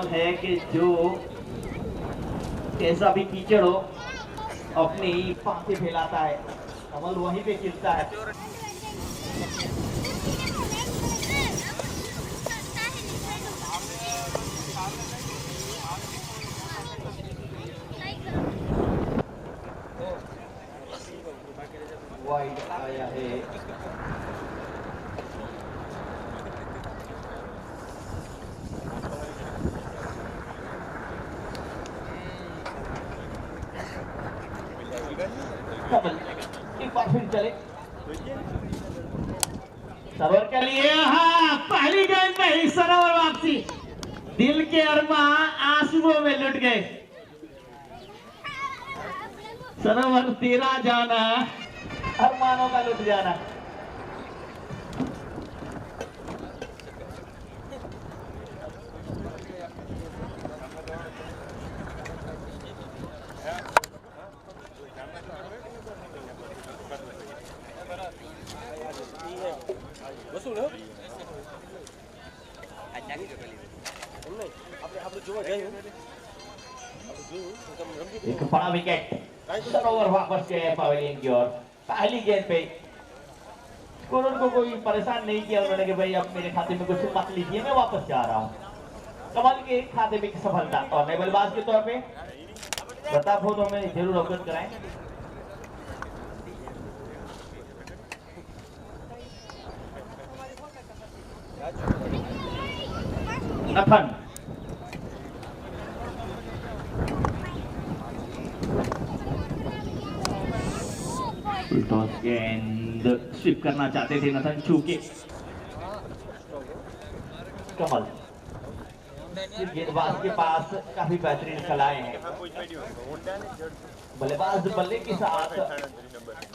कमाल है कि जो कैसा भी कीचड़ हो अपनी पांखें फैलाता है, कमल वहीं पे खिलता है। वाइड आया है, एक बार फिर चले सरोवर के लिए। हाँ, पहली गेंद में ही सरोवर वापसी, दिल के अरमा आंसुओं में लुट गए। सरोवर तेरा जाना, अरमानों का लुट जाना। एक बड़ा विकेट, सरोवर वापस गए पवेलियन की ओर। पहली गेंद पे स्कोरर को कोई परेशान नहीं किया उन्होंने कि भाई अब मेरे खाते में कुछ मत लीजिए, मैं वापस जा रहा हूँ। कमल के खाते में सफलता और नए बल्लेबाज के तौर पे प्रताप हो तो हमें जरूर अवगत कराएं। नथन टॉस गेंद स्विप करना चाहते थे नथन, चूके कमल गेंदबाज के पास काफी बेहतरीन कलाएं हैं। बल्लेबाज बल्ले के साथ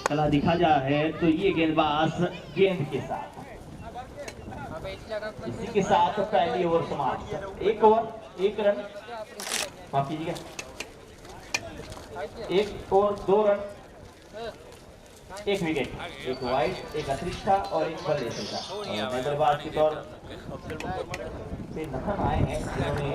कला दिखा जा है तो ये गेंदबाज गेंद के साथ। इसी के साथ पहली ओवर समाप्त। एक ओवर एक रन, माफ कीजिएगा, एक ओवर 2 रन, एक विकेट, एक वाइड, एक अतिरिक्त था और एक बल्ले से था। और बल्लेबाज के तौर पे नथन आए हैं जिन्होंने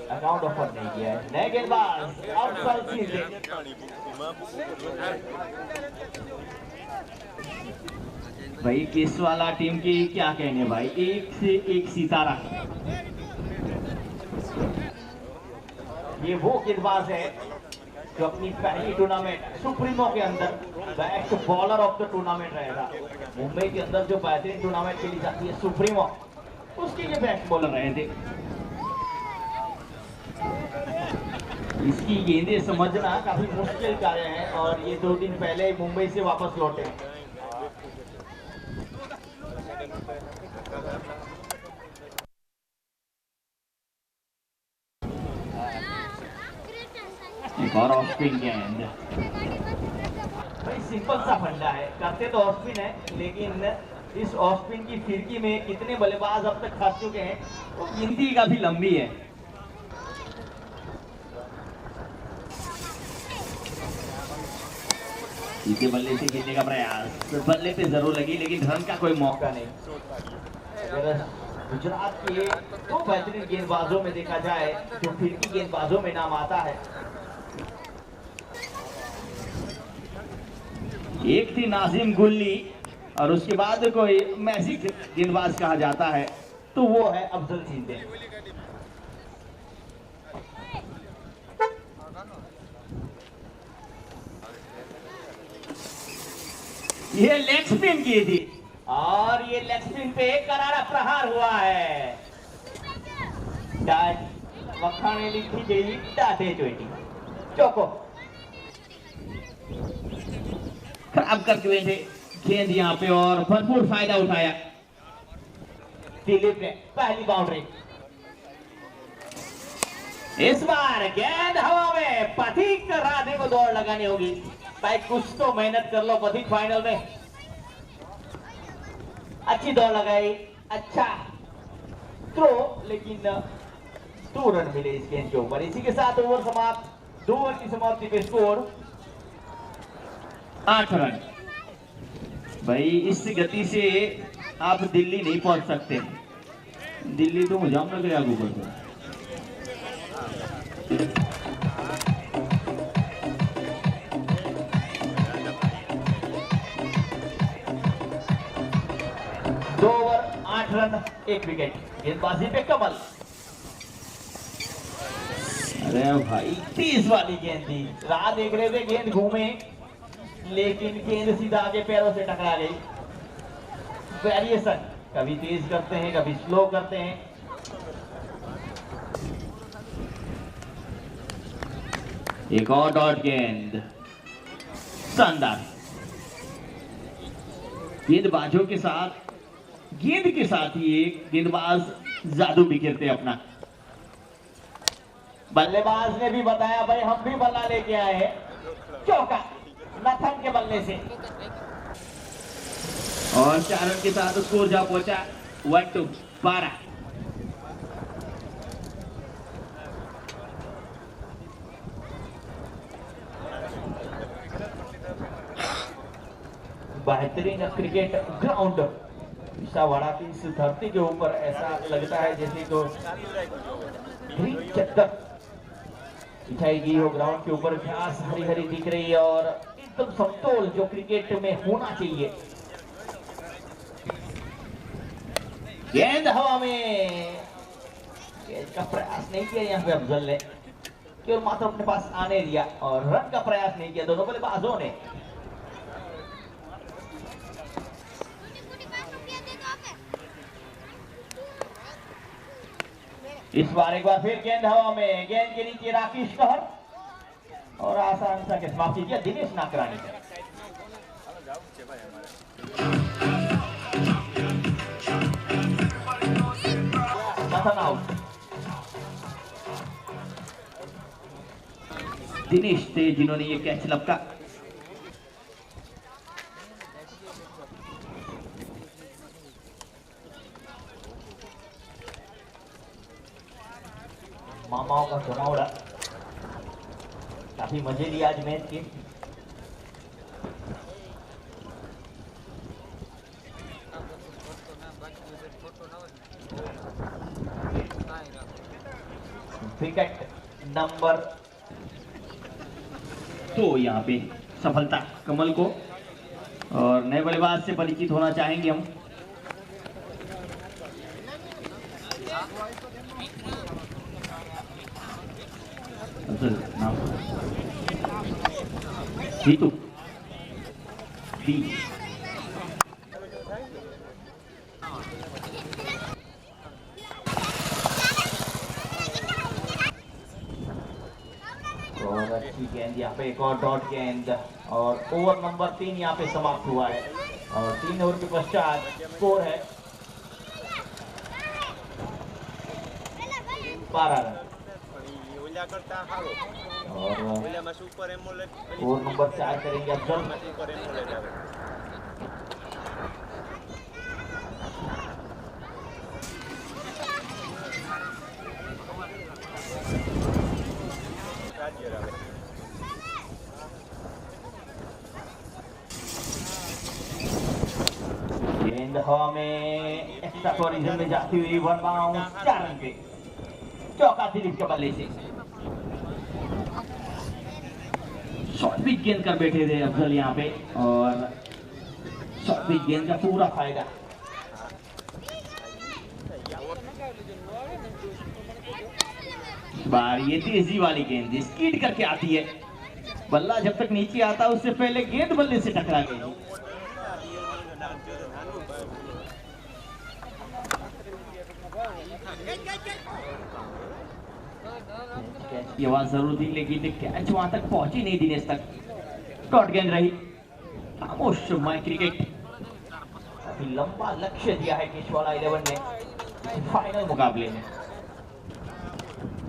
अकाउंट ओपन नहीं किया है। नए गेंदबाज अफजल सीधे भाई, किस वाला टीम की क्या कहने भाई, एक से एक सितारा। ये वो गेंदबाज है जो अपनी पहली टूर्नामेंट सुप्रीमो के अंदर best bowler of the tournament रहेगा। मुंबई के अंदर जो बेहतरीन टूर्नामेंट खेली जाती है सुप्रीमो, उसके लिए बेस्ट बॉलर रहे थे। इसकी गेंदें समझना काफी मुश्किल कार्य है और ये 2 दिन पहले मुंबई से वापस लौटे। एक और ऑफ स्पिन गेंद, भाई सिंपल सा फंडा है, करते तो ऑफ स्पिन है लेकिन इस ऑफ स्पिन की फिरकी में कितने बल्लेबाज अब तक फंस चुके हैं तो गिनती काफी लंबी है। सीधे बल्ले से खेलने का प्रयास, तो बल्ले पे जरूर लगी लेकिन रन का कोई मौका नहीं। गुजरात के 2 बेहतरीन गेंदबाजों में देखा जाए जो फिरकी गेंदबाजों में नाम आता है, एक थी नाजिम गुल्ली और उसके बाद कोई मैजिक गेंदबाज कहा जाता है तो वो है अफजल सीधे। ये लेग स्पिन की थी और ये लेग स्पिन पे करारा प्रहार हुआ है। वखाणे लिखी गई डाटे चोटी चौको खराब करके बैठे गेंद यहाँ पे और भरपूर फायदा उठाया दिलीप ने। पहली बाउंड्री, इस बार गेंद हवा में, पथिक राधे को दौड़ लगानी होगी। भाई कुछ तो मेहनत कर लो पथिक, फाइनल में अच्छी दौड़ लगाई, अच्छा थ्रो, लेकिन 2 रन मिले इस गेंद के ऊपर। इसी के साथ ओवर समाप्त। 2 ओवर की समाप्ति पे स्कोर 8 रन। भाई इस गति से आप दिल्ली नहीं पहुंच सकते। दिल्ली तो जामनगर आगू बढ़ 2 ओवर 8 रन 1 विकेट। गेंदबाजी पे कमल। अरे भाई 30 वाली गेंद थी। राह देख रहे थे गेंद घूमे, लेकिन गेंद सीधा आगे पैरों से टकरा गई। वेरिएशन कभी तेज करते हैं, कभी स्लो करते हैं। एक और डॉट गेंद, शानदार। गेंदबाजों के साथ, गेंद के साथ ही एक गेंदबाज जादू बिखेरते अपना। बल्लेबाज ने भी बताया भाई हम भी बल्ला लेके आए हैं। चौका नथन के बल्ले से, और 4 रन के साथ स्कोर जा पहुंचा 1-12। बेहतरीन क्रिकेट ग्राउंड विशावाड़ा की इस धरती के ऊपर ऐसा लगता है जैसे तो ग्रीन चद्दर बिछाई गई हो। ग्राउंड के ऊपर घास हरी हरी दिख रही है और एकदम समतोल जो क्रिकेट में होना चाहिए। गेंद हवा में, गेंद का प्रयास नहीं किया यहाँ पे अफजल ने, केवल मात्र अपने पास आने दिया और रन का प्रयास नहीं किया दोनों बल्लेबाजों ने। इस बार एक बार फिर गेंद हवा में, गेंद के नीचे राकेश कहर और आसान सा के समाप्ति किया दिनेश नाकरानी ने। आउट। दिनेश थे जिन्होंने ये कैच लपका। मामाओं का जमावड़ा, काफी मजे लिए आज मैच के। विकेट नंबर 2 यहाँ पे सफलता कमल को, और नए बल्लेबाज से परिचित होना चाहेंगे हम। Itu B और अच्छी गेंद यहाँ पे, एक और डॉट गेंद, और ओवर नंबर 3 यहाँ पे समाप्त हुआ है और 3 ओवर के पश्चात स्कोर है 12 रन। और ओवर नंबर 4 करेंगे अफजल। गेंद हवा में, एक्स्ट्रा पोजीशन में जाती हुई 1 बाउंस, 4 रन पे चौका दिलीप के बल्ले से। शॉर्ट पिच गेंद कर बैठे थे अफजल यहाँ पे, और शॉर्ट पिच गेंद का पूरा फायदा। इस बार ये तेजी वाली गेंद स्कीड करके आती है। बल्ला जब तक नीचे आता उससे पहले गेंद बल्ले से टकरा गई। ये आवाज जरूर थी, लेकिन कैच वहां तक पहुंची नहीं दिनेश तक। डॉट गेंद रही। खामोश माय क्रिकेट, काफी लंबा लक्ष्य दिया है केशवाला 11 ने फाइनल मुकाबले में।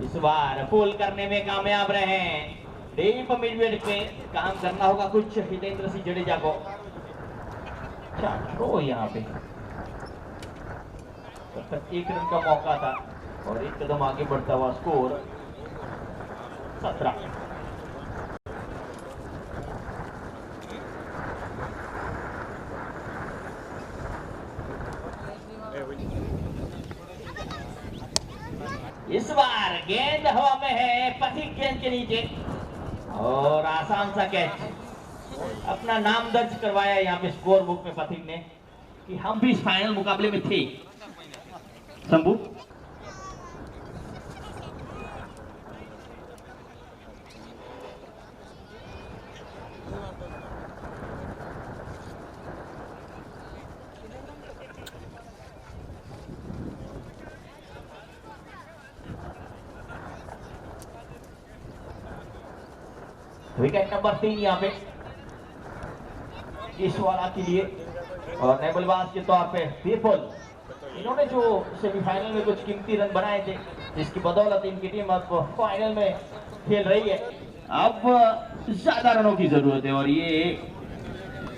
इस बार पुल करने में कामयाब रहे। डीप मिडविकेट पे काम करना होगा कुछ हितेंद्र सिंह जडेजा को। थ्रो यहाँ पे तब तक 1 रन का मौका था और 1 कदम आगे बढ़ता हुआ स्कोर 17। इस बार गेंद हवा में है, पथिक गेंद के नीचे और आसान सा कैच। अपना नाम दर्ज करवाया यहाँ पे स्कोर बुक में पथिक ने कि हम भी इस फाइनल मुकाबले में थे। शंभू विकेट नंबर 3 यहाँ पे इस वाला के लिए और नए बल्लेबाज के तौर पे पीपल। इन्होंने जो सेमीफाइनल में कुछ कीमती रन बनाए थे जिसकी बदौलत इनकी टीम अब फाइनल में खेल रही है। अब ज्यादा रनों की जरूरत है और ये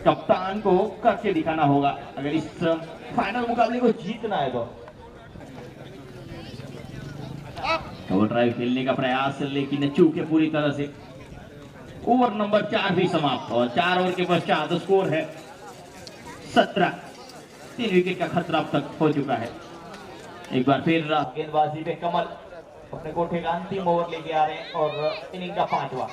कप्तान को करके दिखाना होगा अगर इस फाइनल मुकाबले को जीतना है तो। कवर ड्राइव खेलने का प्रयास लेकिन चूके पूरी तरह से। ओवर नंबर 4 भी समाप्त और 4 ओवर के पश्चात स्कोर है 17। 3 विकेट का खतरा अब तक हो चुका है। एक बार फिर गेंदबाजी पे कमल अपने कोठे का अंतिम ओवर लेके आ रहे हैं और इनिंग का 5वां।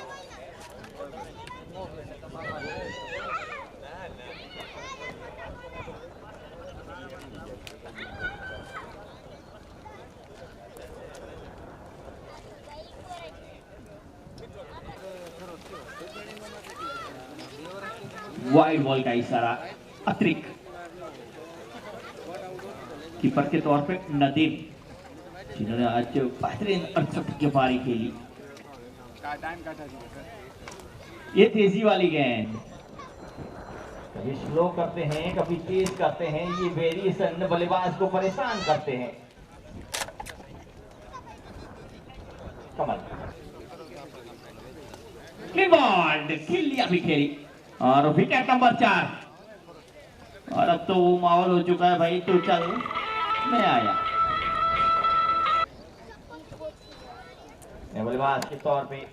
वाइड बॉल का इशारा अतिरिक्त कीपर के तौर पे नदीम जिन्होंने आज बेहतरीन 68 की पारी खेली। ये तेजी वाली गेंद कभी स्लो करते हैं कभी तेज करते हैं, ये वेरिएशन बल्लेबाज को परेशान करते हैं। कमल बॉल खेल लिया भी खेली और विकेट नंबर 4। और अब तो वो माहौल हो चुका है भाई, तो चल मैं आया। बल्लेबाज के तौर पे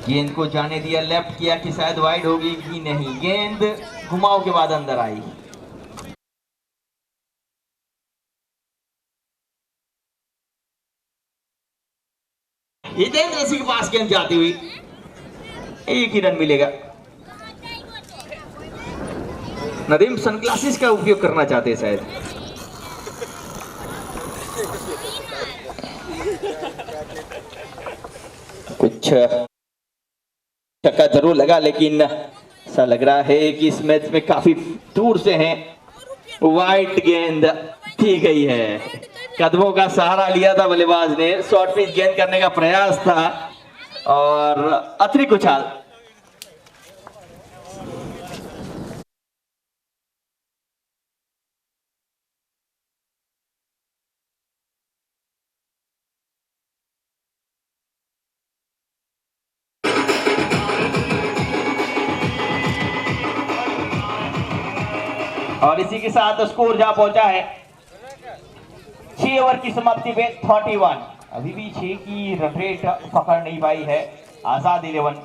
गेंद को जाने दिया, लेफ्ट किया कि शायद वाइड होगी कि नहीं, गेंद घुमाव के बाद अंदर आई। हितेंद्र सिंह के पास गेंद जाती हुई, एक ही रन मिलेगा। नदीम सनग्लासेस का उपयोग करना चाहते हैं शायद। कुछ चक्का जरूर लगा, लेकिन ऐसा लग रहा है कि इस मैच में काफी दूर से हैं। वाइट गेंद दी गई है, कदमों का सहारा लिया था बल्लेबाज ने, शॉर्ट पिच गेंद करने का प्रयास था और अतिरिक्त उछाल। और इसी के साथ स्कोर जा पहुंचा है 6 ओवर की समाप्ति पे 31। अभी भी 6 की रन रेट पकड़ नहीं पाई है आजाद 11।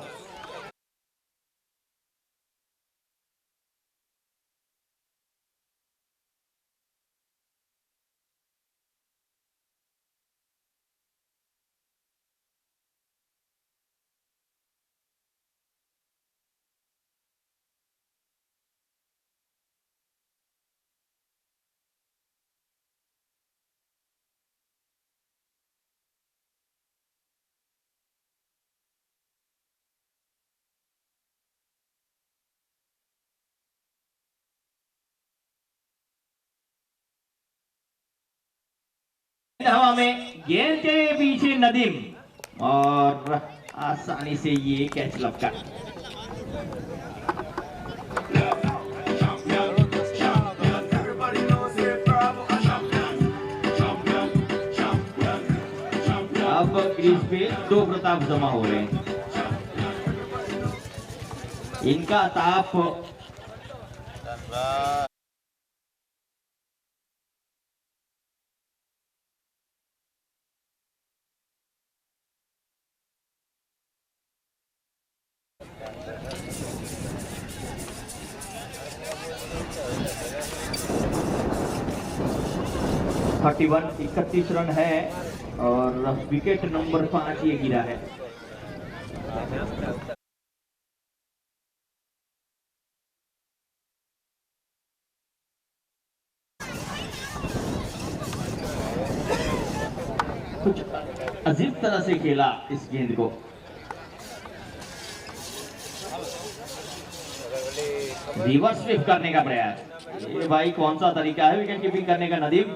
हवा में गेंद के पीछे नदीम और आसानी से ये कैच लपका। अब क्रीज पे 2 प्रताप जमा हो रहे हैं, इनका ताप (31) 31 रन है और विकेट नंबर 5 ये गिरा है। कुछ अजीब तरह से खेला इस गेंद को। रिवर्स स्विप करने का प्रयास, ये भाई कौन सा तरीका है विकेट कीपिंग करने का नदीम?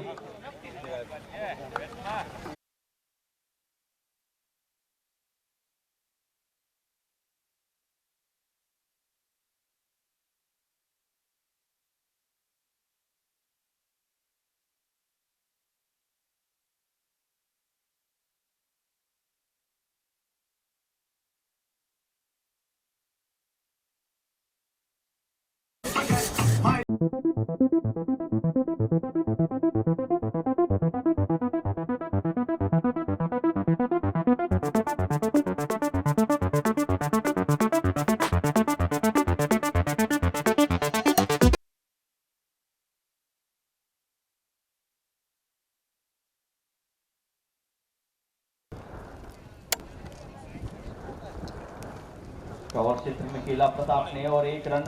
कवर क्षेत्र में खेला प्रताप ने और 1 रन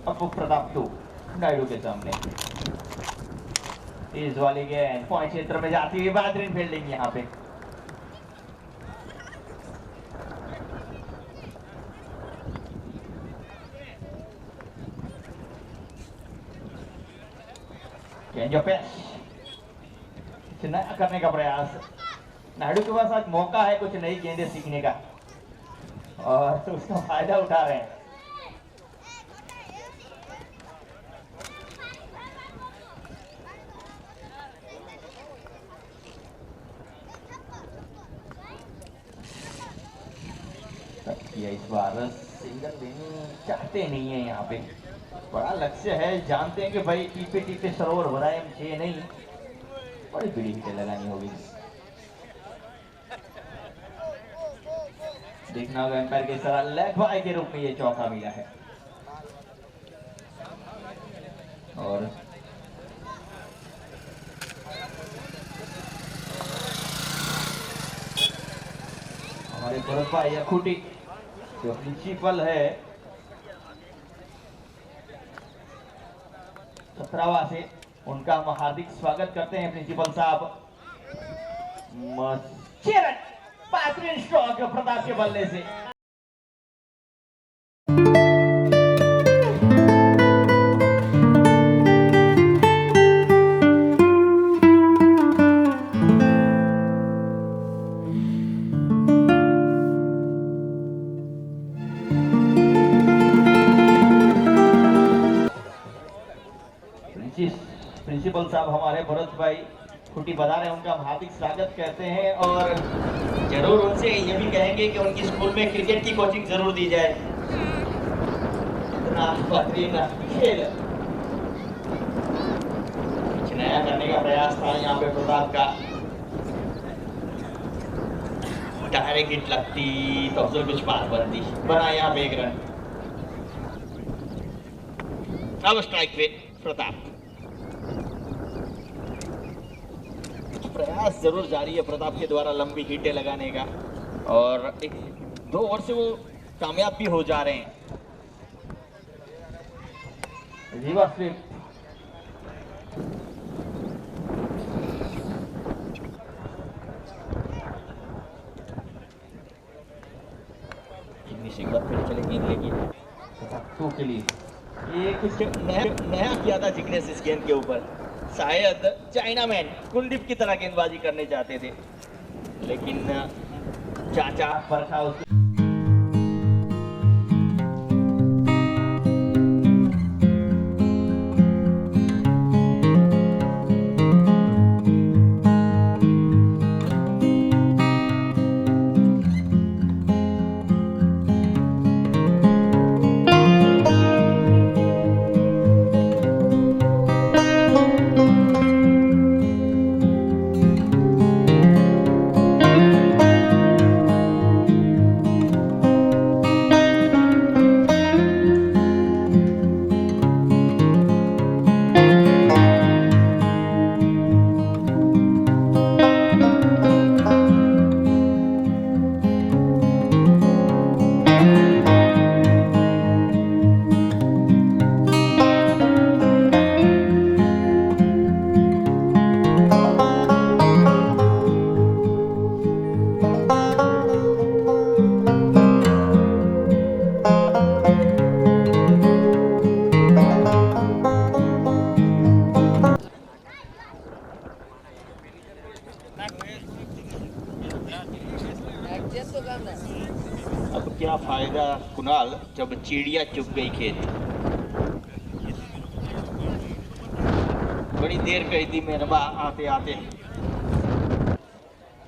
अब प्रताप 2 नायडू के सामने। तेज वाली गेंद पॉइंट क्षेत्र में जाती हुई, बेहतरीन फील्डिंग यहाँ पे। चेंज ऑफ पेस नया करने का प्रयास, नायडू के पास आज मौका है कुछ नई गेंदें सीखने का और तो उसका फायदा उठा रहे हैं। इस बार सिंगल लेनी चाहते नहीं है, यहाँ पे बड़ा लक्ष्य है, जानते हैं कि भाई टीपे टीपे सरोवर भराए, 6 नहीं बड़ी बड़ी हिटें लगानी होगी। देखना होगा एम्पायर के इशारा, लेग बाय के रूप में ये चौका मिला है। और हमारे भरत भाई अखूटी जो प्रिंसिपल है 17वां से, उनका हम हार्दिक स्वागत करते हैं प्रिंसिपल साहब। बेहतरीन स्ट्रोक प्रताप के बल्ले से। प्रिंसिपल साहब हमारे भरत भाई खुटी बता रहे हैं, उनका हम हार्दिक स्वागत करते हैं और जरूर उनसे ये भी कहेंगे कि उनकी स्कूल में क्रिकेट की कोचिंग जरूर दी जाए। इतना बेहतरीन खेल कुछ नया करने का प्रयास था यहाँ पे प्रताप का। डायरेक्ट हिट लगती तो अफजल कुछ पार बनती, बना यहाँ पे एक रन। अब स्ट्राइक पे प्रताप। प्रयास जरूर जारी है प्रताप के द्वारा लंबी हिटें लगाने का और 2 ओवर से वो कामयाब भी हो जा रहे हैं। रिवर्स स्वीप, फिर चले गेंद लेगी 2 के लिए। ये कुछ नया किया था जिग्नेश इस गेंद के ऊपर। शायद चाइनामैन कुलदीप की तरह गेंदबाजी करने चाहते थे, लेकिन चाचा परखा उसके। अब क्या फायदा कुणाल जब चिड़िया चुप गई खेत। बड़ी देर कही थी मेहरबा आते आते।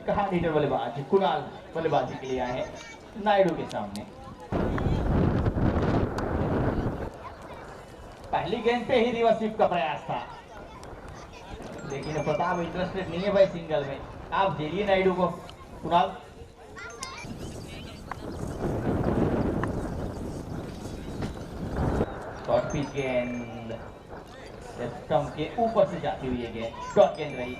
कहा लीडर बल्लेबाज कुणाल बल्लेबाजी के लिए आए हैं नायडू के सामने। पहली गेंद पे ही रिवर्स स्वीप का प्रयास था, लेकिन प्रताप इंटरेस्टेड नहीं है भाई सिंगल में। आप झेलिए नायडू को। कुणाल शॉर्ट पिच गेंद स्टंप के ऊपर से जाती हुई है गेंद, शॉर्ट गेंद रही।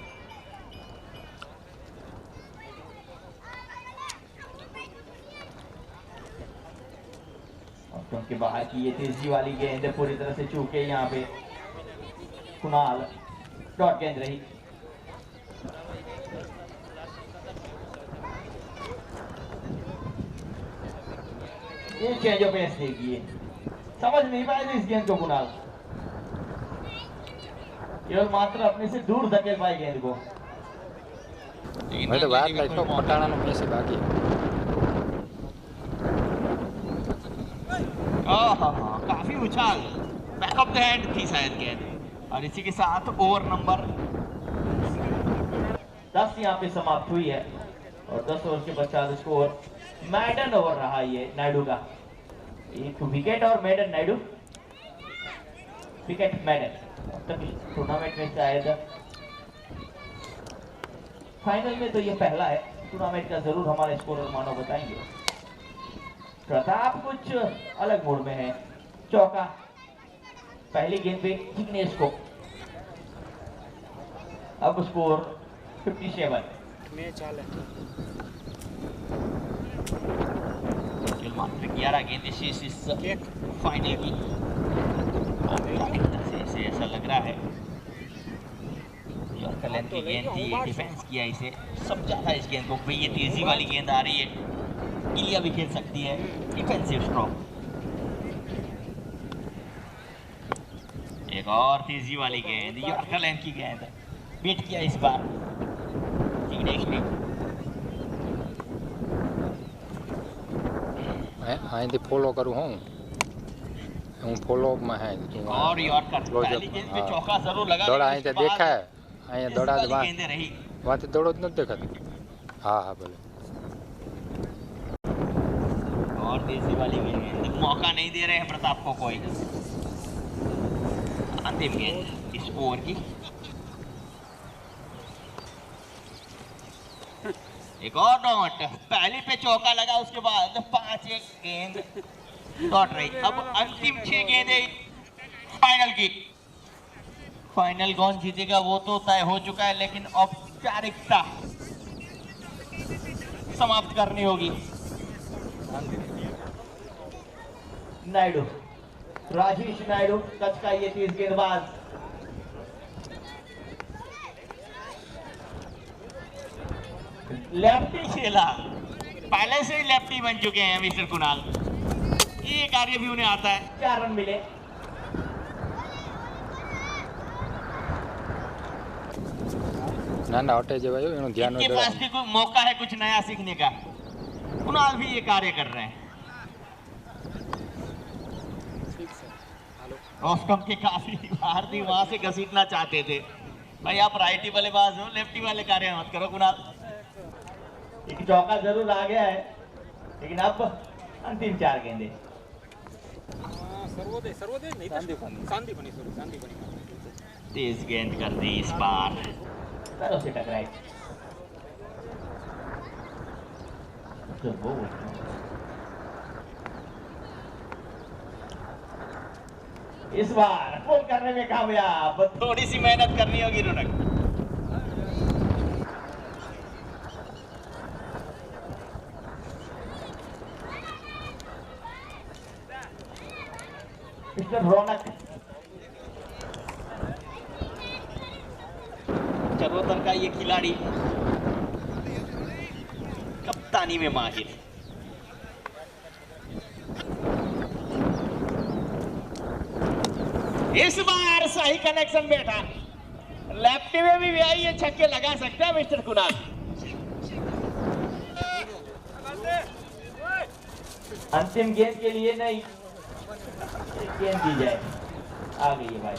और स्टंप के बाहर की ये तेजी वाली गेंद पूरी तरह से चूके यहाँ पे कुणाल, डॉट गेंद रही। ये चेंज ऑफ पेस देखिए, समझ नहीं पाए थे इस गेंद को कुणाल, केवल मात्र अपने से दूर धकेल पाए गेंद को। मैं तो बात लाइक तो पटाना में से बाकी। काफी उछाल, बैक ऑफ द हैंड थी शायद गेंद। और इसी के साथ ओवर नंबर 10 यहाँ पे समाप्त हुई है और 10 ओवर के पश्चात स्कोर मैडन ओवर रहा ये नायडू का। एक विकेट और मैडन नायडू, विकेट मैडन। तक टूर्नामेंट में शायद फाइनल में तो ये पहला है टूर्नामेंट का। जरूर हमारे स्कोरर मानो बताएंगे। प्रताप कुछ अलग मूड में है। चौका पहली गेंद पे जिग्नेश को। अब स्कोर 57। मात्र 11 गेंदें शेष इस फाइनल की। से ऐसा लग रहा है यॉर्कर लेंथ की गेंद थी, डिफेंस किया इसे, समझा था इस गेंद को भाई ये तेजी वाली गेंद आ रही है, इलिया भी खेल सकती है, डिफेंसिव स्ट्रोक। एक और तेजी वाली गेंद, यॉर्कर लेंथ की गेंद, बीट किया इस बार जिग्नेश ने। અહીંથી ફોલો કરું હું ફોલો માં હે और यॉर्कर पहली गेंद पे चौका जरूर लगा, દોડા અહીંથી દેખાય અહીંયા દોડા જ गेंदें रही। વાતે દોડો જ નથી દેખાતી। हाँ हाँ भले और तेजी वाली गेंद, मौका नहीं दे रहे हैं प्रताप को कोई। अंतिम गेंद इस ओवर की। एक और नॉट, पहली पे चौका लगा, उसके बाद 5-1 गेंद लौट रही। अब अंतिम 6 गेंदें फाइनल की। फाइनल कौन जीतेगा वो तो तय हो चुका है, लेकिन औपचारिकता समाप्त करनी होगी। नायडू, राजेश नायडू कच का ये 30 गेंदबाज। लेफ्टी खेला, पहले से ही लेफ्टी बन चुके हैं मिस्टर कुणाल, ये कार्य भी उन्हें आता है। 4 रन मिले। ना ना हटे जवायो एनु ध्यान इनके पास भी कोई मौका है कुछ नया सीखने का। कुणाल भी ये कार्य कर रहे हैं। रोस्टम के काफी भारतीय वहां से घसीटना चाहते थे, भाई आप राइटी बल्लेबाज हो, लेफ्टी वाले कार्य मत करो कुणाल। एक चौका जरूर आ गया है, लेकिन अब अंतिम 4 गेंदें। तेज गेंद कर दी इस बार, पैरों से टकराई। इस बार पुल करने में कामयाब, थोड़ी सी मेहनत करनी होगी रौनक। मिस्टर रौनक चरोतर का ये खिलाड़ी कप्तानी में माहिर। इस बार सही कनेक्शन बैठा, लेफ्टी में भी ये छक्के लगा सकता है मिस्टर कुणाल। अंतिम गेंद के लिए नहीं, गेंद दी जाए। आ गई है भाई।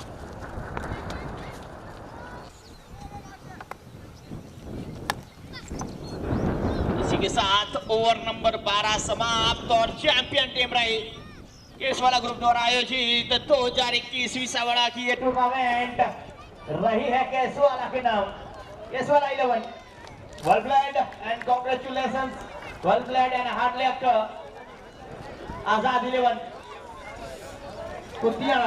इसी के साथ ओवर नंबर 12 समाप्त और चैंपियन टीम रही केसवाला ग्रुप द्वारा आयोजित 2021 सावड़ा की ये टूर्नामेंट रही है केसवाला के नाम, Keswala 11। Well played and congratulations, well played and hard luck Azad 11 कुतिया।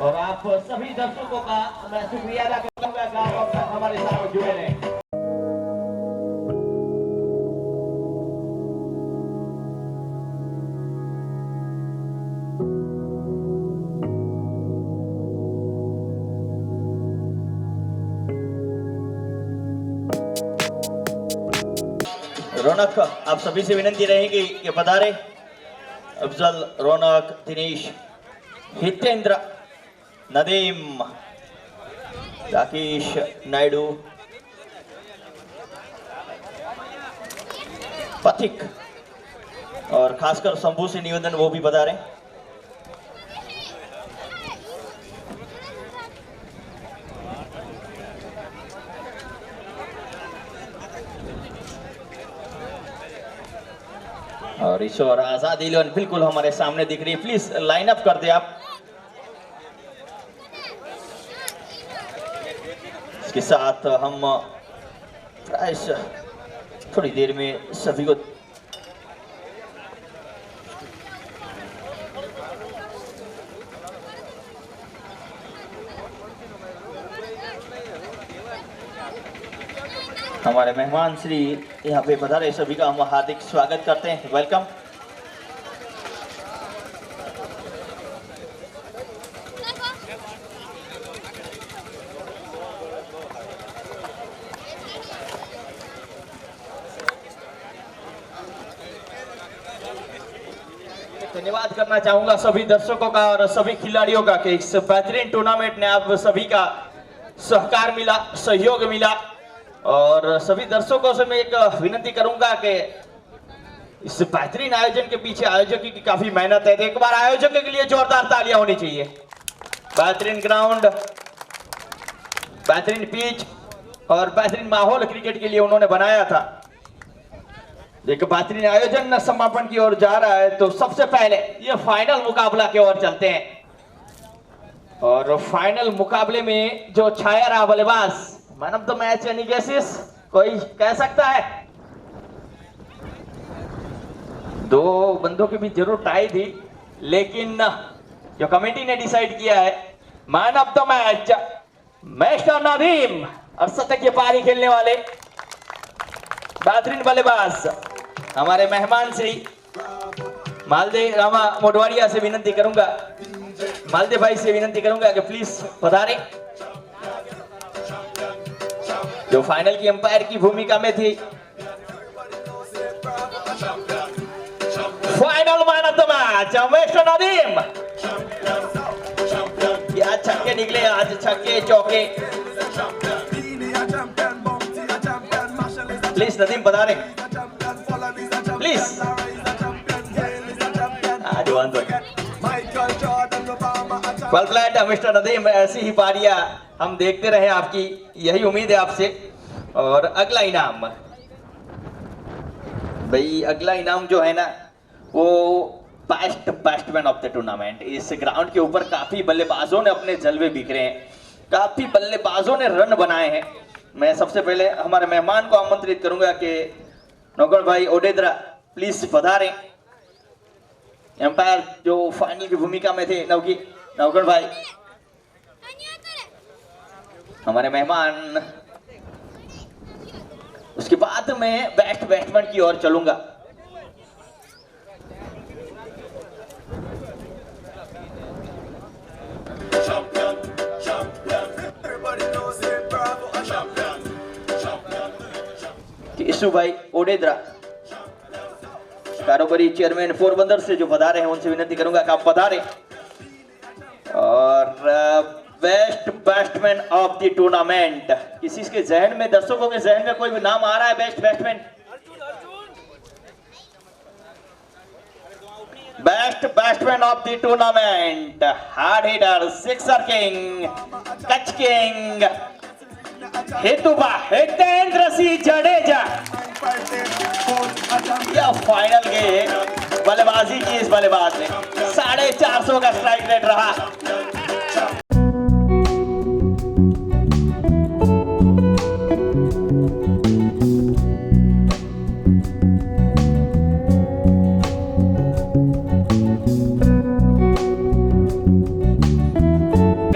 और आप सभी दर्शकों का मैं शुक्रिया अदा करता हूँ हमारे साथ जुड़े रहे। रौनक, आप सभी से विनती रहेगी कि पधारे। अफजल, रौनक, दिनेश, हितेंद्र, नदीम, राकेश, नायडू, पथिक और खासकर शंभू से निवेदन वो भी पधारे। और ईश्वर आजाद 11 बिल्कुल हमारे सामने दिख रही है, प्लीज लाइन अप कर दे आप। इसके साथ हम प्राइस थोड़ी देर में सभी को हमारे मेहमान श्री यहाँ पे पधारे, सभी का हम हार्दिक स्वागत करते हैं, वेलकम। धन्यवाद करना चाहूंगा सभी दर्शकों का और सभी खिलाड़ियों का कि इस बेहतरीन टूर्नामेंट ने आप सभी का सहकार मिला, सहयोग मिला। और सभी दर्शकों से मैं एक विनती करूंगा कि इस बेहतरीन आयोजन के पीछे आयोजक की काफी मेहनत है, तो एक बार आयोजक के लिए जोरदार तालियां होनी चाहिए। बेहतरीन ग्राउंड, बेहतरीन पिच और बेहतरीन माहौल क्रिकेट के लिए उन्होंने बनाया था। एक बेहतरीन आयोजन समापन की ओर जा रहा है, तो सबसे पहले ये फाइनल मुकाबला की ओर चलते हैं। और फाइनल मुकाबले में जो छाया रहा बल्लेबाज, man of the match any guesses, कोई कह सकता है? दो बंदों के बीच जरूर टाई थी, लेकिन जो कमेटी ने डिसाइड किया है man of the match mister Nadeem, और शतक की पारी खेलने वाले बेहतरीन बल्लेबाज हमारे मेहमान श्री मालदे रामा मोडवाड़िया से विनती करूंगा, मालदे भाई से विनती करूंगा कि प्लीज पधारे, जो फाइनल की अंपायर की भूमिका में थी। Final man of the match mister Nadeem. क्या छक्के निकले आज, छक्के चौके। प्लीज नदीम पधारे, please. Well played mister Nadeem, ऐसी ही पारियां हम देखते रहे आपकी, यही उम्मीद है आपसे। और अगला इनाम भाई, अगला इनाम जो है ना वो best batsman of the tournament. इस ग्राउंड के ऊपर काफी बल्लेबाजों ने अपने जलवे बिखरे हैं, काफी बल्लेबाजों ने रन बनाए हैं। मैं सबसे पहले हमारे मेहमान को आमंत्रित करूंगा कि नौगढ़ भाई ओडेद्रा प्लीज पधारें। एम्पायर जो फाइनल की भूमिका में थे नौगढ़ भाई, हमारे मेहमान। उसके बाद मैं बेस्ट बैट्समैन की ओर चलूंगा। केशु भाई ओडेद्रा, कारोबारी चेयरमैन पोरबंदर से जो पधारे हैं, उनसे विनती करूंगा कि आप पधारें। और best batsman of the tournament, किसी के जहन में, दर्शकों के जहन में कोई भी नाम आ रहा है? Best batsman, best batsman of the tournament, hard hitter, sixer king, कच किंग, हेतुबा हितेंद्र सिंह जडेजा। यह फाइनल के बल्लेबाजी की इस बल्लेबाज ने 450 का स्ट्राइक रेट रहा।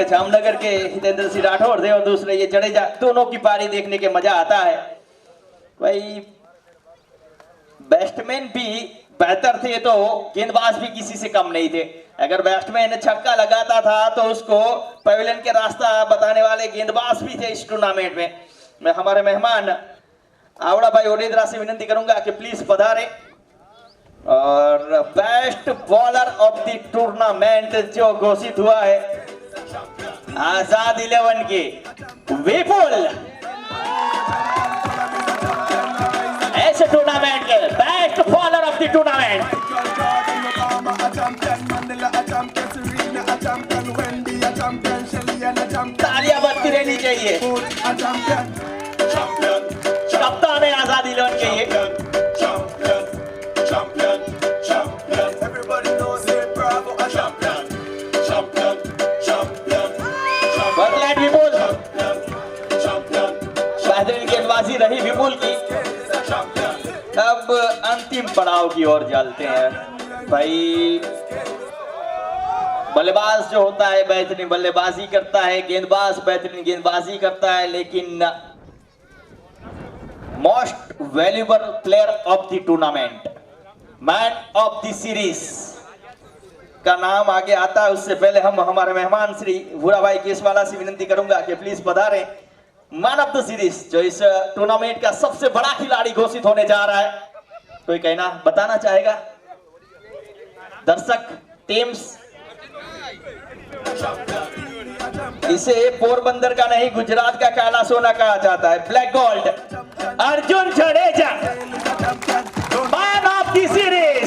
जामनगर के हितेंद्र सिंह राठौर थे और दूसरे ये जडेजा, दोनों की पारी देखने के मजा आता है भाई। बैट्समैन भी बेहतर थे तो गेंदबाज भी किसी से कम नहीं थे। अगर बैट्समैन छक्का लगाता था तो उसको पवेलियन के रास्ता बताने वाले गेंदबाज भी थे इस टूर्नामेंट में। मैं हमारे मेहमान आवड़ा भाई ओडेद्रा से विनती करूंगा कि प्लीज पधारे। और best bowler of the tournament जो घोषित हुआ है आजाद 11 के विपुल, ऐसे टूर्नामेंट के best bowler of the tournament. तालियां बजती रहनी चाहिए। कप्तान है आजाद 11 के ये। गेंदबाजी रही विपुल की। अब अंतिम पड़ाव की ओर चलते हैं भाई। बल्लेबाज जो होता है बेहतरीन बल्लेबाजी करता है, गेंदबाज बेहतरीन गेंदबाजी करता है, लेकिन most valuable player of the tournament, man of the series का नाम आगे आता है उससे पहले हम हमारे मेहमान श्री भूरा भाई केसवाला से विनती करूंगा कि प्लीज पधारें। मैन ऑफ द सीरीज जो इस टूर्नामेंट का सबसे बड़ा खिलाड़ी घोषित होने जा रहा है, कोई कहना बताना चाहेगा? दर्शक टीम्स, इसे पोरबंदर का नहीं गुजरात का काला सोना कहा जाता है। Black gold Arjun Jadeja, man of the series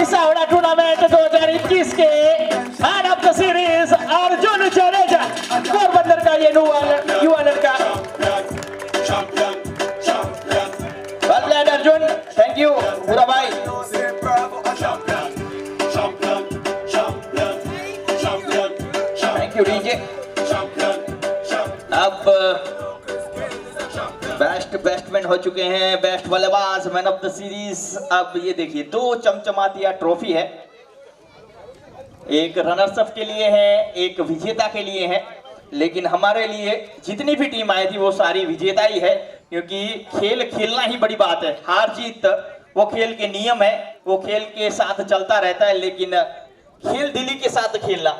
इस हावड़ा टूर्नामेंट 2021 के man of the series Arjun Jadeja, Porbandar का ये युवा लड़का। Well played Arjun, thank you पूरा भाई। Thank you DJ. अब बेस्ट बैट्समैन हो चुके हैं, बेस्ट बल्लेबाज, मैन ऑफ द सीरीज। अब ये देखिए 2 चमचमातिया ट्रॉफी है, एक रनर्स अप के लिए है, एक विजेता के लिए है। लेकिन हमारे लिए जितनी भी टीम आई थी वो सारी विजेता ही है, क्योंकि खेल खेलना ही बड़ी बात है। हार जीत वो खेल के नियम है, वो खेल के साथ चलता रहता है, लेकिन खेल दिली के साथ खेलना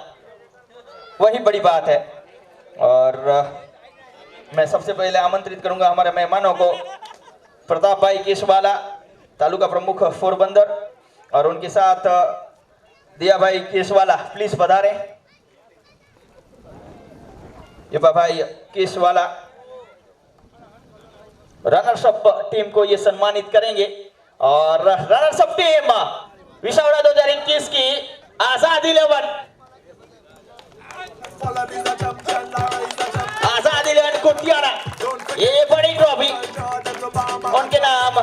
वही बड़ी बात है। और मैं सबसे पहले आमंत्रित करूंगा हमारे मेहमानों को, प्रताप भाई केसवाला, तालुका प्रमुख पोरबंदर, और उनके साथ दिया भाई केसवाला, प्लीज पधारे। युवा भाई केसवाला रनर्स अप टीम को ये सम्मानित करेंगे। और रनर्स अप टीम विशावड़ा 2021 की आजाद 11, आजाद 11 कुटियाना, ये बड़ी ट्रॉफी उनके नाम।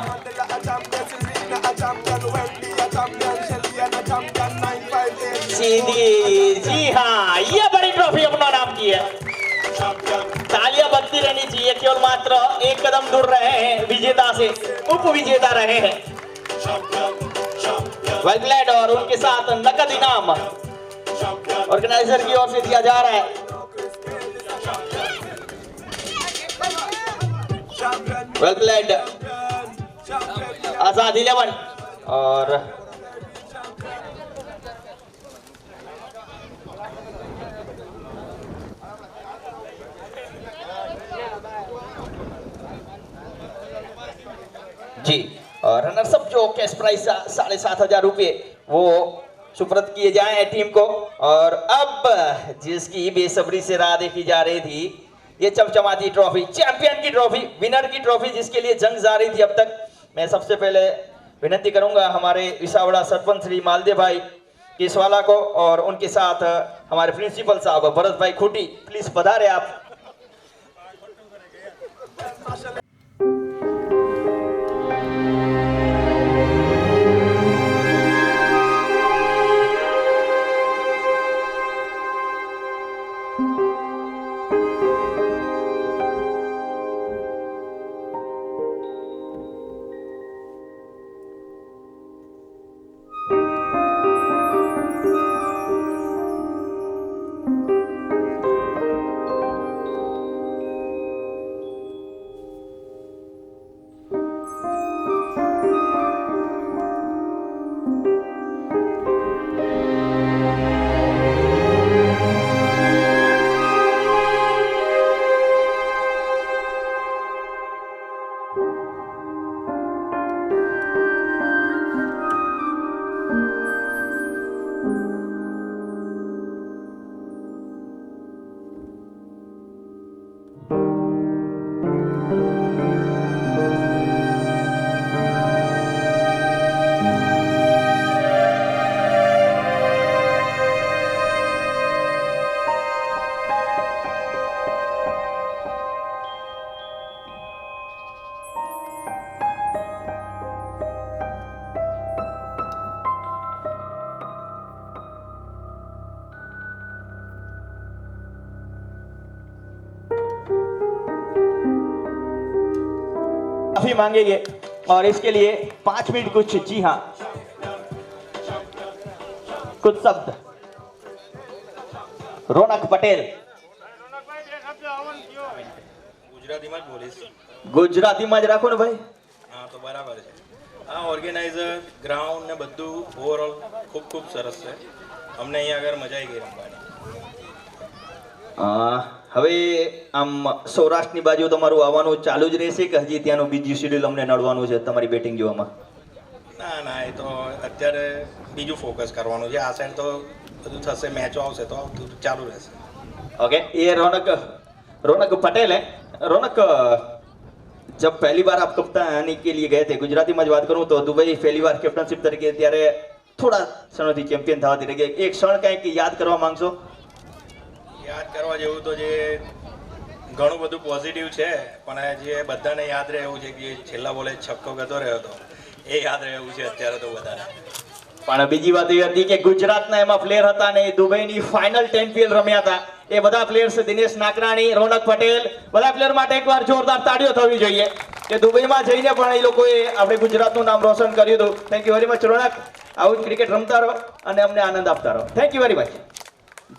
सीधी, जी हाँ, ये बड़ी ट्रॉफी अपना नाम की है। तालियां बजती रहनी चाहिए, केवल मात्र एक कदम दूर रहे हैं विजेता से, उप विजेता रहे हैं। Well played. और उनके साथ नकद इनाम ऑर्गेनाइजर की ओर से दिया जा रहा है। वेल प्लेड आजाद 11। और जी, और रनर्स अप जो कैश प्राइस 7,500 रुपये वो सुप्रत किए जाए टीम को। और अब जिसकी बेसब्री से राह देखी जा रही थी, ये चमचमाती ट्रॉफी, चैंपियन की ट्रॉफी, विनर की ट्रॉफी, जिसके लिए जंग जारी थी अब तक। मैं सबसे पहले विनती करूंगा हमारे विसावड़ा सरपंच श्री मालदेव भाई केसवाला को, और उनके साथ हमारे प्रिंसिपल साहब भरत भाई खूटी, प्लीज पधारे आप। माफी मांगेंगे और इसके लिए 5 मिनट कुछ, जी हाँ, कुछ शब्द। रौनक पटेल, ગુજરાતીમાં જ બોલીશ. ગુજરાતીમાં જ રાખો ને ભાઈ. હા તો બરાબર છે. આ ઓર્ગેનાઇઝર ગ્રાઉન્ડ ને બધું ઓવરઓલ ખૂબ ખૂબ સરસ છે. અમને અહીંયા આગળ મજા આવી ગઈ રમવાની. હવે આમ સૌરાષ્ટ્રની બાજુ તમારું આવવાનું ચાલુ જ રહેશે કે હજી ત્યાંનું બીજું શેડ્યુલ અમને નડવાનું છે તમારી બેટિંગ જોવામાં? ના ના, એ તો અત્યારે બીજું ફોકસ કરવાનું છે. આ સાઈડ તો બધું થશે, મેચો આવશે તો ચાલુ રહેશે. ओके, ये रौनक पटेल है। रौनक, जब पहली बार आप कप्तानी के लिए गए थे, गुजराती में बात करूं तो दुबई पहली बार कैप्टनशिप तरीके ત્યારે થોડા સમયથી ચેમ્પિયન થવાથી રહી ગયા, એક ક્ષણ કંઈક યાદ કરવા માંગશો? યાદ કરવા જેવું તો જે ઘણું બધું પોઝિટિવ છે, પણ જે બધાને યાદ રહે એવું છે કે છેલ્લા બોલે છક્કો ગતો રહ્યો હતો, એ યાદ રહે એવું છે અત્યારે તો બધાને. પણ બીજી વાત એ હતી કે ગુજરાતના એમાં પ્લેયર હતા ને દુબઈની ફાઇનલ 10 પીએલ રમ્યા હતા, એ બધા પ્લેયર્સ દિનેશ નાકરાણી, રૌનક પટેલ, બધા પ્લેયર માટે એકવાર જોરદાર તાળીઓ થવી જોઈએ કે દુબઈમાં જઈને પણ એ લોકોએ આપણે ગુજરાતનું નામ રોશન કર્યું હતું. Thank you very much Raunak. આવું જ ક્રિકેટ રમતા રહો અને અમને આનંદ આપતા રહો. Thank you very much.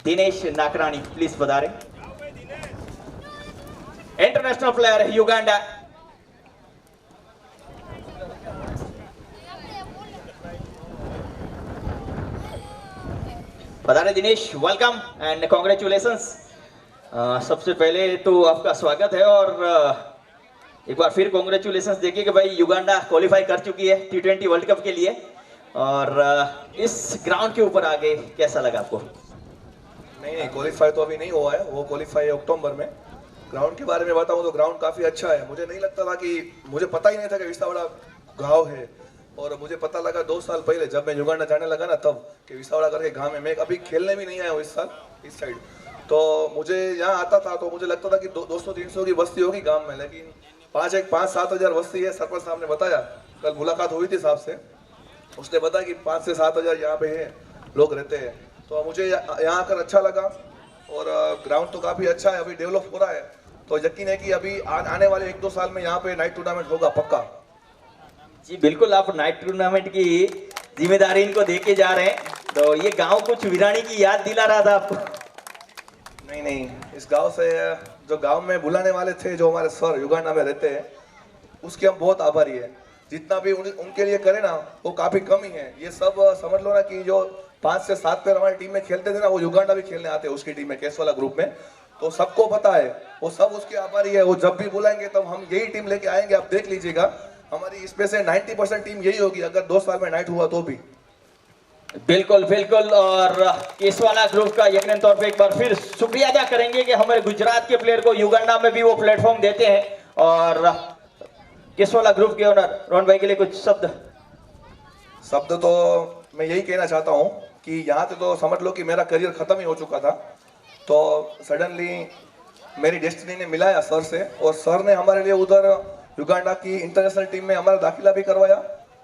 Dinesh Nakrani please પધારે. International player Uganda. पधारे दिनेश, वेलकम एंड कॉन्ग्रेचुलेशंस. सबसे पहले तो आपका स्वागत है और एक बार फिर कॉन्ग्रेचुलेशंस देखिए कि भाई युगांडा क्वालिफाई कर चुकी है T20 वर्ल्ड कप के लिए और इस ग्राउंड के ऊपर आगे कैसा लगा आपको? नहीं, क्वालिफाई तो अभी नहीं हुआ है, वो क्वालिफाई है अक्टूबर में. ग्राउंड के बारे में बताऊं तो ग्राउंड काफ़ी अच्छा है. मुझे नहीं लगता था कि, मुझे पता ही नहीं था कि विसावड़ा गांव है, और मुझे पता लगा 2 साल पहले जब मैं युगांडा जाने लगा ना तब कि विसावड़ा करके गांव में, मैं अभी खेलने भी नहीं आया हूँ इस साल इस साइड. तो मुझे यहाँ आता था तो मुझे लगता था कि 200-300 की बस्ती होगी गाँव में, लेकिन 5-7 हज़ार बस्ती है. सरपंच साहब ने बताया, कल मुलाकात हुई थी साहब से, उसने बताया कि 5 से 7 हज़ार यहाँ पे है लोग रहते हैं. तो मुझे यहाँ आकर अच्छा लगा और ग्राउंड तो काफ़ी अच्छा है, अभी डेवलप हो रहा है. तो यकीन है कि अभी आने वाले 1-2 साल में यहाँ पे नाइट टूर्नामेंट होगा पक्का. जी बिल्कुल, आप नाइट टूर्नामेंट की जिम्मेदारी इनको दे के जा रहे हैं, तो ये गांव कुछ वीरानी की याद दिला रहा था आपको? नहीं, इस गांव से जो गांव में बुलाने वाले थे, जो हमारे सर युगांडा में रहते हैं, उसके हम बहुत आभारी है. जितना भी उनके लिए करें ना वो काफ़ी कम ही है. ये सब समझ लो ना कि जो 5 से 7 प्लेयर हमारी टीम में खेलते थे ना, वो युगांडा भी खेलने आते हैं उसकी टीम में, केसवाला ग्रुप में. तो सबको पता है, वो सब उसके आभारी है. वो जब भी बुलाएंगे तब हम यही टीम लेके आएंगे. आप देख लीजिएगा, हमारी इसमें से 90% टीम यही होगी अगर 2 साल में नाइट हुआ तो भी. बिल्कुल बिल्कुल. और केसवाला ग्रुप का यकीनन तौर पे एक बार फिर शुक्रिया अदा करेंगे कि हमारे गुजरात के प्लेयर को युगांडा में भी वो प्लेटफॉर्म देते हैं. और केसवाला ग्रुप के ओनर रोहन भाई के लिए कुछ शब्द तो मैं यही कहना चाहता हूँ कि यहाँ से तो समझ लो कि मेरा करियर खत्म ही हो चुका था. तो सडनली मेरी डेस्टिनी ने मिलाया सर से, और सर ने हमारे लिए उधर युगांडा की इंटरनेशनल टीम में हमारा दाखिला भी करवाया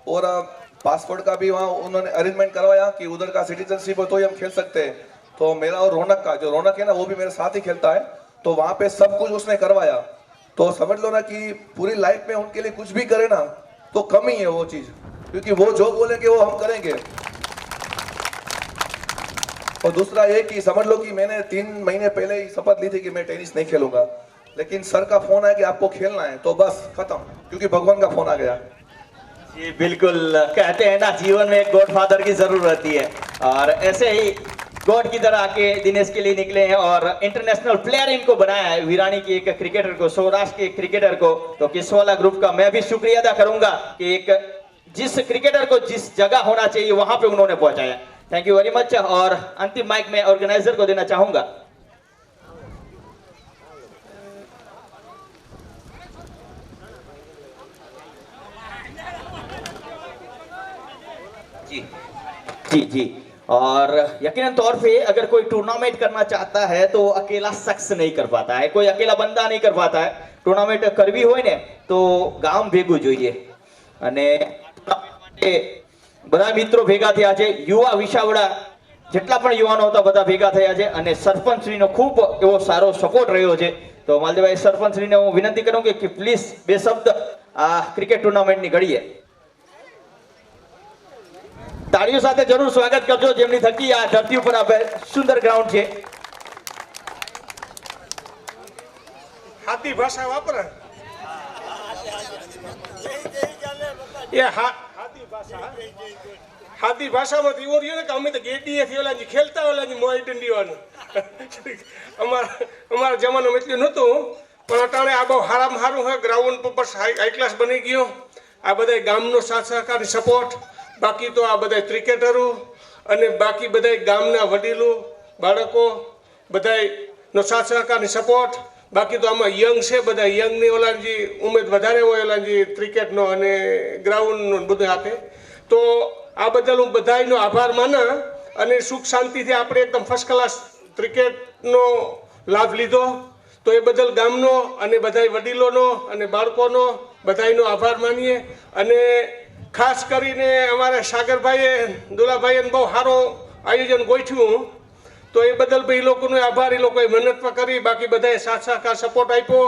और पासपोर्ट का भी वहाँ उन्होंने अरेंजमेंट करवाया कि उधर का सिटीजनशिप हो तो ही हम खेल सकते हैं. तो मेरा और रौनक का, जो रौनक है ना वो भी मेरे साथ ही खेलता है, तो वहाँ पे सब कुछ उसने करवाया. तो समझ लो ना कि पूरी लाइफ में उनके लिए कुछ भी करे ना तो कम ही है वो चीज़, क्योंकि वो जो बोलेंगे वो हम करेंगे. और दूसरा ये कि समझ लो कि मैंने 3 महीने पहले ही शपथ ली थी कि मैं टेनिस नहीं खेलूंगा, लेकिन सर का फोन आया कि आपको खेलना है, तो बस खत्म, क्योंकि भगवान का फोन आ गया. जी बिल्कुल, कहते हैं ना जीवन में एक गॉडफादर की जरूरत रहती है, और ऐसे ही गॉड की तरह आके दिनेश के लिए निकले हैं और इंटरनेशनल प्लेयर इनको बनाया है, वीरानी की एक क्रिकेटर को, सौराष्ट्र के क्रिकेटर को. तो केसवाला ग्रुप का मैं भी शुक्रिया अदा करूंगा कि एक जिस क्रिकेटर को जिस जगह होना चाहिए वहां पे उन्होंने पहुंचाया. Thank you very much. और अंतिम माइक में ऑर्गेनाइजर को देना चाहूंगा. जी जी जी. और यकीनन तौर पे अगर कोई टूर्नामेंट करना चाहता है तो अकेला शख्स नहीं कर पाता है, कोई अकेला बंदा नहीं कर पाता है. टूर्नामेंट करवी હોય ને તો ગામ ભેગું જોઈએ, અને બધા મિત્રો ભેગા થયા છે. યુવા વિસાવડા જેટલા પણ યુવાનો હતા બધા ભેગા થયા છે, અને સરપંચશ્રીનો ખૂબ એવો સારો સપોર્ટ રહ્યો છે. તો માલદેવભાઈ સરપંચશ્રીને હું વિનંતી કરું કે પ્લીઝ 2 શબ્દ આ ક્રિકેટ ટુર્નામેન્ટની ઘડીએ તાળીઓ સાથે જરૂર સ્વાગત કરજો, જેમની થકી આ ધરતી ઉપર આ સુંદર ગ્રાઉન્ડ છે. હાદી ભાષા વાપરે એ હાદી ભાષામાં તો એવો રહ્યો ને કે અમે તો ગેડીએથી ઓલા ખેલતા ઓલા મોય દંડીવાનું અમારા જમાનામાં એટલું નહોતું પણ અટાણે આ બહુ હારામાં સારું હોય ગ્રાઉન્ડ પર હાઈ ક્લાસ બની ગયો આ બધા ગામનો સાથ સહકારની સપોર્ટ બાકી તો આ બધા ક્રિકેટરો અને બાકી બધા ગામના વડીલો બાળકો બધાનો સાથ સહકારની સપોર્ટ બાકી તો આમાં યંગ છે બધા યંગની ઓલા જે ઉમેદ વધારે હોય ઓલા જે ક્રિકેટનો અને ગ્રાઉન્ડનો બધું આપે તો આ બદલ હું બધાનો આભાર માના અને સુખ શાંતિથી આપણે એકદમ ફર્સ્ટ ક્લાસ ક્રિકેટનો લાભ લીધો તો એ બદલ ગામનો અને બધા વડીલોનો અને બાળકોનો બધાનો આભાર માનીએ અને ખાસ કરીને અમારા સાગરભાઈએ દુલાભાઈએ બહુ સારો આયોજન ગોઠવ્યું તો એ બદલ ભાઈ એ લોકોનો આભાર એ લોકોએ મહેનત કરી બાકી બધાએ સાથ સહકાર સપોર્ટ આપ્યો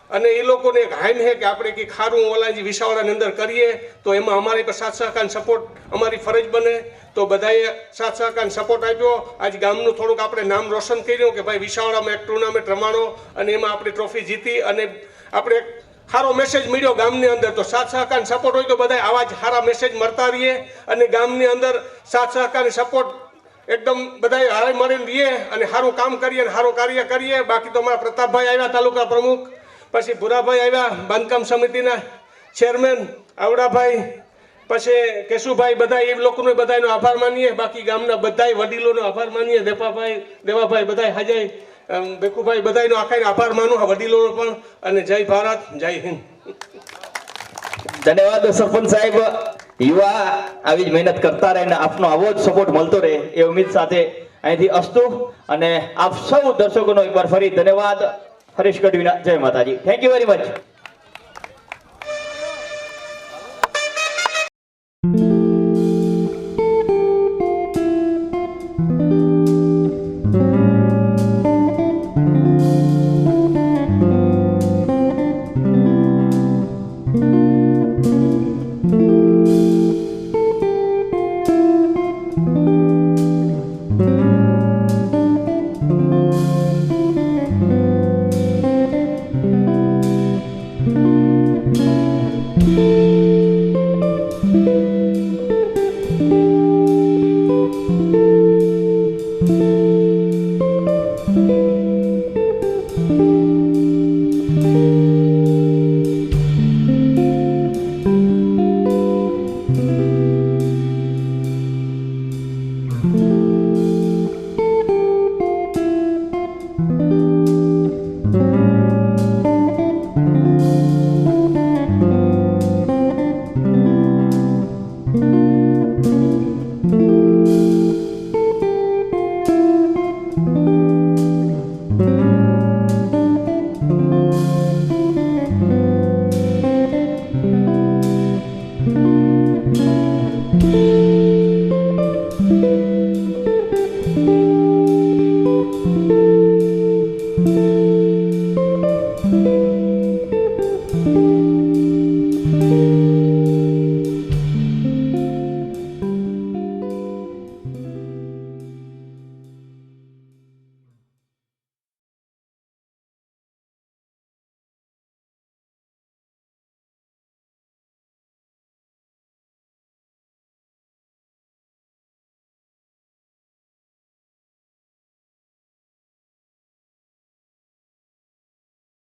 અને એ લોકોને એક હાઈમ છે કે આપણે કંઈક સારું ઓલાજી વિસાવડાની અંદર કરીએ તો એમાં અમારી પર સાથ સહકાર સપોર્ટ અમારી ફરજ બને તો બધાએ સાથ સહકાર સપોર્ટ આપ્યો આજ ગામનું થોડુંક આપણે નામ રોશન કર્યું કે ભાઈ વિસાવડામાં એક ટુર્નામેન્ટ રમાડો અને એમાં આપણે ટ્રોફી જીતી અને આપણે સારો મેસેજ મળ્યો ગામની અંદર તો સાથ સહકાર સપોર્ટ હોય તો બધા આવા જ સારા મેસેજ મળતા રહીએ અને ગામની અંદર સાથ સહકારની સપોર્ટ એકદમ બધા હારે મળીને રહીએ અને સારું કામ કરીએ અને સારું કાર્ય કરીએ બાકી તો અમારા પ્રતાપભાઈ આવ્યા તાલુકા પ્રમુખ પછી ભુરાભાઈ આવ્યા બાંધકામ સમિતિના ચેરમેન આવડાભાઈ પછી કેશુભાઈ બધા એ લોકોનો બધાનો આભાર માનીએ બાકી ગામના બધા વડીલોનો આભાર માનીએ દેવાભાઈ બધા હાજર ભેખુભાઈ બધાનો આખા આભાર માનું વડીલોનો પણ અને જય ભારત જય હિન્દ ધન્યવાદ સરપંચ સાહેબ યુવા આવી જ મહેનત કરતા રહે અને આપનો આવો જ સપોર્ટ મળતો રહે એ ઉમ્મીદ સાથે અહીંથી અસ્તુ અને આપ સૌ દર્શકોનો એકવાર ફરી ધન્યવાદ હરીશ ગઢવીના જય માતાજી થેન્ક યુ વેરી મચ